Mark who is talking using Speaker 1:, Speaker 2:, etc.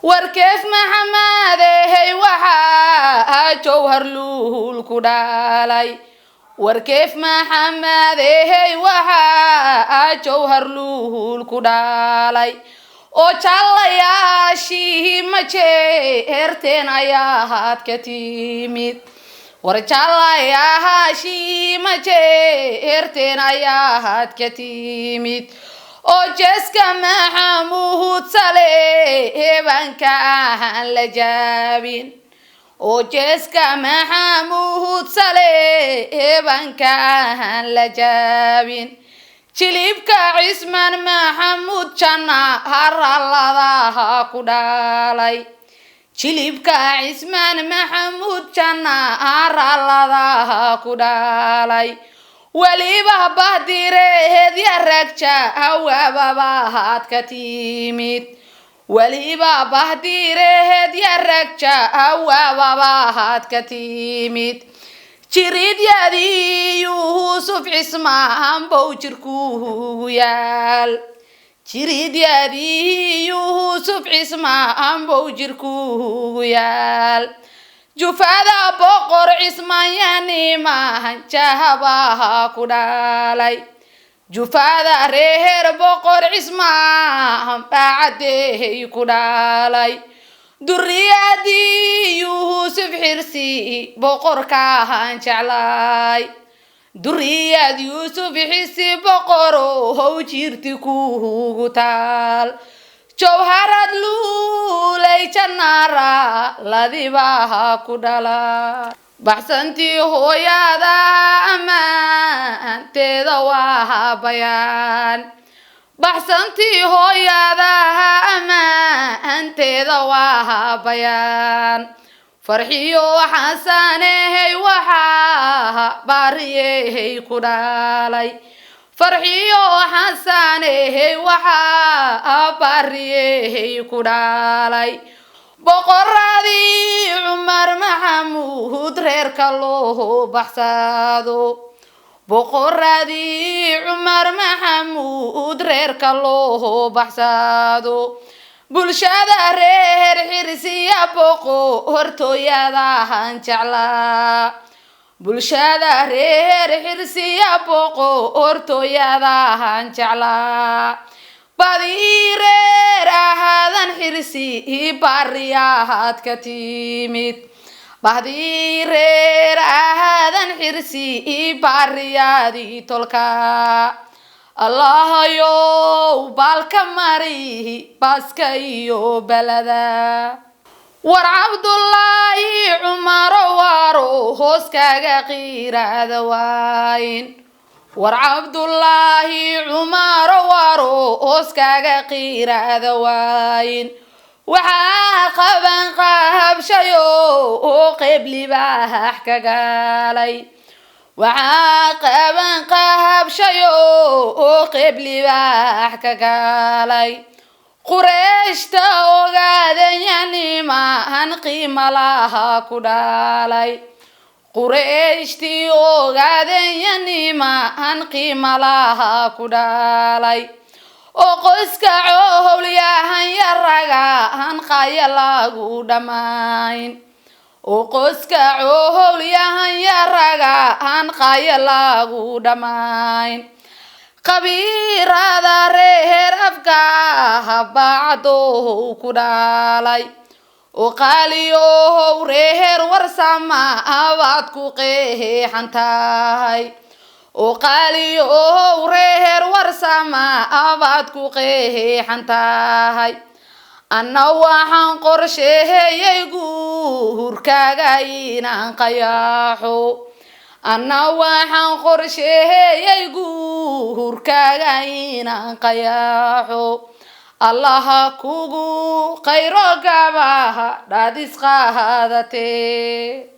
Speaker 1: warkeef maxamaadey waxaa jowhar luul ku dhalay warkeef maxamaadey waxaa jowhar luul ku dhalay oo jaalayaashii ma jeerteen ayaad ka timid war jaalayaashii ma jeerteen ayaad ka timid oo jeeska maxamuud saleebanka aan la jaabin oo jeeska maxamuud saleebanka aan la jaabin jilibka cismaan maxamuud janna haralladaha ku dhalay jilibka cismaan maxamuud janna haralladaha ku dhalay waliba bahdireed ya ragja awababaad ka timid waliba bahdireed ya ragja awababaad ka timid jiridyadii yuusuf cismaan bow jirkuugu yaal jiridyadii yuusuf cismaan bow jirkuugu yaal jufada boqor cismaan yanimaan jahabaha ku dhalay jufada reer boqor cismaan baacadeey ku dhalay duriyadii yuusuf xirsi boqorkaan jeclay duriyad yuusuf xirsi boqoro how jirti kuugu taal jowharad luulay janaara ladibaha ku dhala baxsantii hooyada ammaanteeda waa bayaan baxsantii hooyada ammaanteeda waa bayaan farxiyo xasaney waxaa baariyey ku dhalay farxiyo xasaney waxaa baariyey ku dhalay boqoradii cumar maxamuud reerka loo baxsado boqoradii cumar maxamuud reerka loo baxsado bulshada reer xirsiya boqortooyadahan jeclaa bulshada reer xirsiya boqortooyadahan jeclaa badii reer ahaadan xirsi baariyaad ka timid badii reer ahaadan xirsi baariyaadii tolka allahayow baalka mari baaska iyo balada war cabdullaahi cumaro waaro hoos kaga qiiraada waayin war cabdullaahi cumaro waaro hoos kaga qiiraada waayin waxaa qaban qahabshayo oo qeyb libaax ka galay waxaa qaban qahabshayo oo qeyb libaax ka galay qurayshta ogaadanyanimaan qiimo laha ku dhalay qurayshtii ogaadanyanimaan qiimo laha ku dhalay oo qoyska cowlyahan yaraga aan qaya lagu dhammayn oo qoyska cowlyahan yaraga aan qaya lagu dhammayn qabiirada reer afkaha bacdow ku dhalay oo qaaliyow reer warsama abaad ku qeexan tahay oo qaaliyow reer warsama abaad ku qeexan tahay anna waxaan qorsheeyey guurkaaga inaan qayaaxo anna waxaan qorsheeyey guurkaaga inaan qayaaxo allaha kugu qayro gabaha dhaadis qaadatee